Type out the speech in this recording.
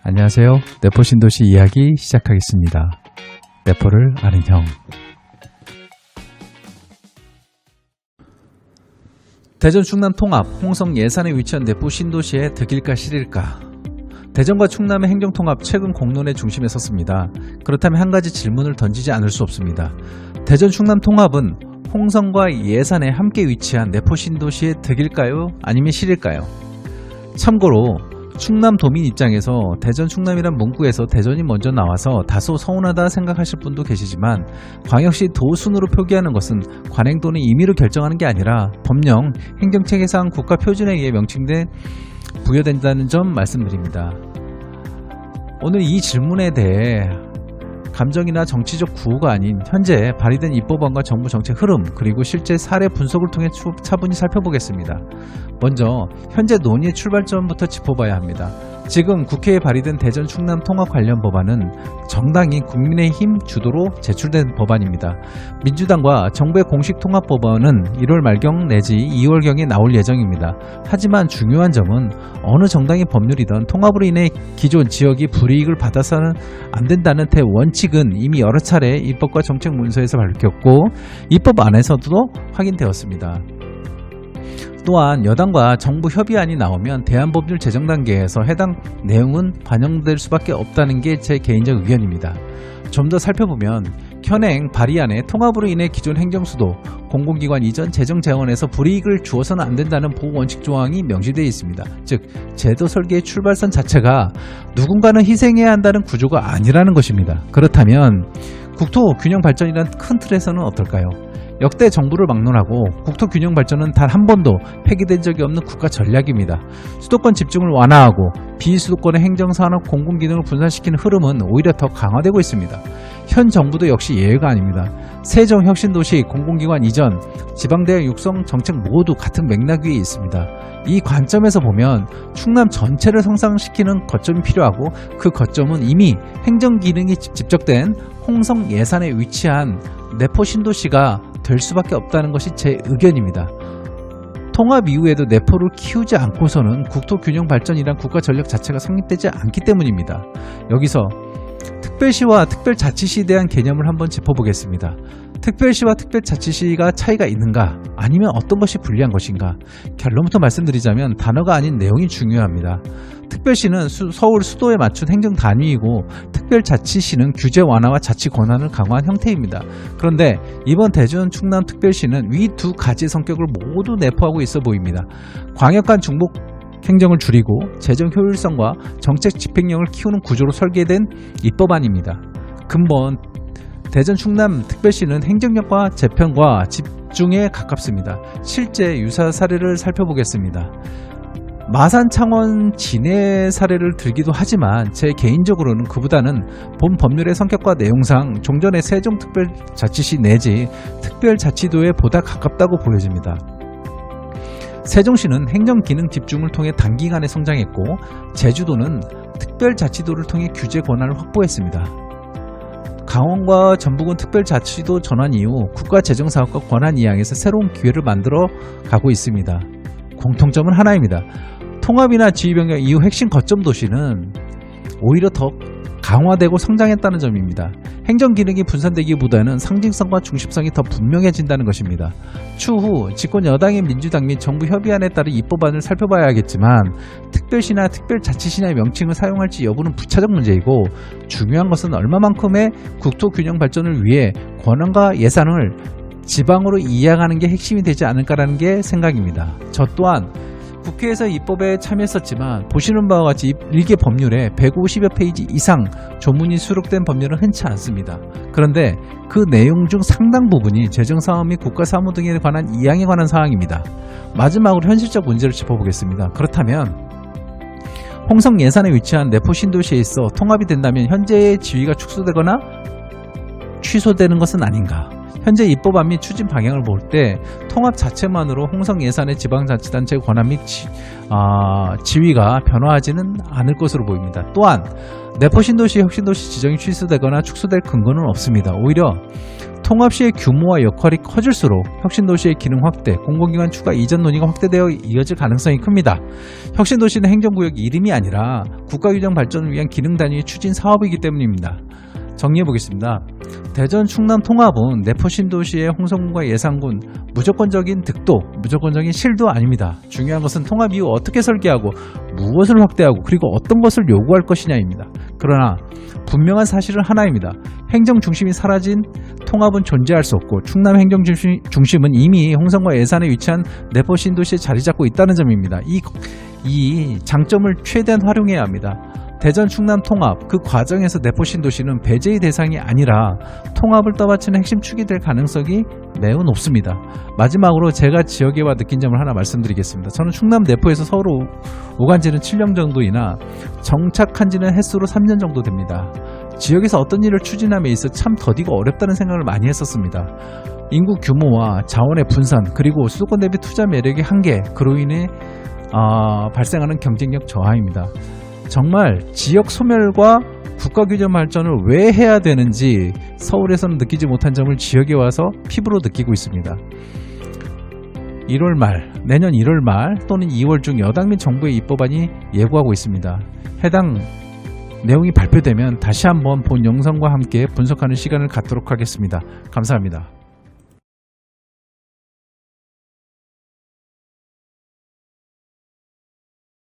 안녕하세요. 내포 신도시 이야기 시작하겠습니다. 내포를 아는 형. 대전 충남 통합, 홍성 예산에 위치한 내포 신도시의 득일까 실일까? 대전과 충남의 행정통합 최근 공론의 중심에 섰습니다. 그렇다면 한 가지 질문을 던지지 않을 수 없습니다. 대전 충남 통합은 홍성과 예산에 함께 위치한 내포 신도시의 득일까요? 아니면 실일까요? 참고로 충남 도민 입장에서 대전 충남이란 문구에서 대전이 먼저 나와서 다소 서운하다 생각하실 분도 계시지만 광역시 도순으로 표기하는 것은 관행 또는 임의로 결정하는 게 아니라 법령, 행정체계상 국가 표준에 의해 명칭된 부여된다는 점 말씀드립니다. 오늘 이 질문에 대해 감정이나 정치적 구호가 아닌 현재 발의된 입법안과 정부 정책 흐름 그리고 실제 사례 분석을 통해 차분히 살펴보겠습니다. 먼저 현재 논의의 출발점부터 짚어봐야 합니다. 지금 국회에 발의된 대전 충남 통합 관련 법안은 정당인 국민의힘 주도로 제출된 법안입니다. 민주당과 정부의 공식 통합 법안은 1월 말경 내지 2월경에 나올 예정입니다. 하지만 중요한 점은 어느 정당의 법률이든 통합으로 인해 기존 지역이 불이익을 받아서는 안 된다는 대원칙은 이미 여러 차례 입법과 정책 문서에서 밝혔고 입법안에서도 확인되었습니다. 또한 여당과 정부 협의안이 나오면 대안법률 제정 단계에서 해당 내용은 반영될 수밖에 없다는 게 제 개인적 의견입니다. 좀 더 살펴보면 현행 발의안에 통합으로 인해 기존 행정수도, 공공기관 이전 재정 재원에서 불이익을 주어서는 안 된다는 보호원칙 조항이 명시되어 있습니다. 즉 제도 설계의 출발선 자체가 누군가는 희생해야 한다는 구조가 아니라는 것입니다. 그렇다면 국토 균형 발전이란 큰 틀에서는 어떨까요? 역대 정부를 막론하고 국토 균형 발전은 단 한 번도 폐기된 적이 없는 국가 전략입니다. 수도권 집중을 완화하고 비수도권의 행정산업 공공기능을 분산시키는 흐름은 오히려 더 강화되고 있습니다. 현 정부도 역시 예외가 아닙니다. 세종혁신도시, 공공기관 이전, 지방대학 육성 정책 모두 같은 맥락 위에 있습니다. 이 관점에서 보면 충남 전체를 성장시키는 거점이 필요하고 그 거점은 이미 행정기능이 집적된 홍성 예산에 위치한 내포 신도시가 될 수밖에 없다는 것이 제 의견입니다. 통합 이후에도 내포를 키우지 않고서는 국토 균형 발전이란 국가 전략 자체가 성립되지 않기 때문입니다. 여기서 특별시와 특별자치시에 대한 개념을 한번 짚어보겠습니다. 특별시와 특별자치시가 차이가 있는가? 아니면 어떤 것이 불리한 것인가? 결론부터 말씀드리자면 단어가 아닌 내용이 중요합니다. 특별시는 서울 수도에 맞춘 행정 단위이고 특별자치시는 규제 완화와 자치 권한을 강화한 형태입니다. 그런데 이번 대전 충남 특별시는 위 두 가지 성격을 모두 내포하고 있어 보입니다. 광역간 중복 행정을 줄이고 재정 효율성과 정책 집행력을 키우는 구조로 설계된 입법안입니다. 근본 대전 충남 특별시는 행정력과 재편과 집중에 가깝습니다. 실제 유사 사례를 살펴보겠습니다. 마산, 창원, 진해 사례를 들기도 하지만 제 개인적으로는 그보다는 본 법률의 성격과 내용상 종전의 세종특별자치시 내지 특별자치도에 보다 가깝다고 보여집니다. 세종시는 행정기능 집중을 통해 단기간에 성장했고 제주도는 특별자치도를 통해 규제 권한을 확보했습니다. 강원과 전북은 특별자치도 전환 이후 국가재정사업과 권한 이양에서 새로운 기회를 만들어 가고 있습니다. 공통점은 하나입니다. 통합이나 지위변경 이후 핵심 거점 도시는 오히려 더 강화되고 성장했다는 점입니다. 행정기능이 분산되기보다는 상징성과 중심성이 더 분명해진다는 것입니다. 추후 집권 여당의 민주당 및 정부 협의안에 따른 입법안을 살펴봐야겠지만 특별시나 특별자치시의 명칭을 사용할지 여부는 부차적 문제이고 중요한 것은 얼마만큼의 국토균형 발전을 위해 권한과 예산을 지방으로 이양하는 게 핵심이 되지 않을까라는 게 생각입니다. 저 또한 국회에서 입법에 참여했었지만 보시는 바와 같이 일개 법률에 150여 페이지 이상 조문이 수록된 법률은 흔치 않습니다. 그런데 그 내용 중 상당 부분이 재정사업 및 국가사무 등에 관한 이양에 관한 사항입니다. 마지막으로 현실적 문제를 짚어보겠습니다. 그렇다면 홍성 예산에 위치한 내포 신도시에 있어 통합이 된다면 현재의 지위가 축소되거나 취소되는 것은 아닌가? 현재 입법안 및 추진 방향을 볼 때 통합 자체만으로 홍성 예산의 지방자치단체의 권한 및 지위가 변화하지는 않을 것으로 보입니다. 또한 내포 신도시 혁신도시 지정이 취소되거나 축소될 근거는 없습니다. 오히려 통합시의 규모와 역할이 커질수록 혁신도시의 기능 확대, 공공기관 추가 이전 논의가 확대되어 이어질 가능성이 큽니다. 혁신도시는 행정구역 이름이 아니라 국가규정 발전을 위한 기능 단위의 추진 사업이기 때문입니다. 정리해보겠습니다. 대전 충남 통합은 내포 신도시의 홍성군과 예산군 무조건적인 득도, 무조건적인 실도 아닙니다. 중요한 것은 통합 이후 어떻게 설계하고 무엇을 확대하고 그리고 어떤 것을 요구할 것이냐입니다. 그러나 분명한 사실은 하나입니다. 행정 중심이 사라진 통합은 존재할 수 없고 충남 행정 중심은 이미 홍성과 예산에 위치한 내포 신도시에 자리 잡고 있다는 점입니다. 이 장점을 최대한 활용해야 합니다. 대전 충남 통합, 그 과정에서 내포 신도시는 배제의 대상이 아니라 통합을 떠받치는 핵심 축이 될 가능성이 매우 높습니다. 마지막으로 제가 지역에와 느낀 점을 하나 말씀드리겠습니다. 저는 충남 내포에서 서울 오간 지는 7년 정도이나 정착한 지는 횟수로 3년 정도 됩니다. 지역에서 어떤 일을 추진함에 있어 참 더디고 어렵다는 생각을 많이 했었습니다. 인구 규모와 자원의 분산, 그리고 수도권 대비 투자 매력의 한계, 그로 인해 발생하는 경쟁력 저하입니다. 정말 지역 소멸과 국가규정 발전을 왜 해야 되는지 서울에서는 느끼지 못한 점을 지역에 와서 피부로 느끼고 있습니다. 1월 말, 내년 1월 말 또는 2월 중 여당 및 정부의 입법안이 예고하고 있습니다. 해당 내용이 발표되면 다시 한번 본 영상과 함께 분석하는 시간을 갖도록 하겠습니다. 감사합니다.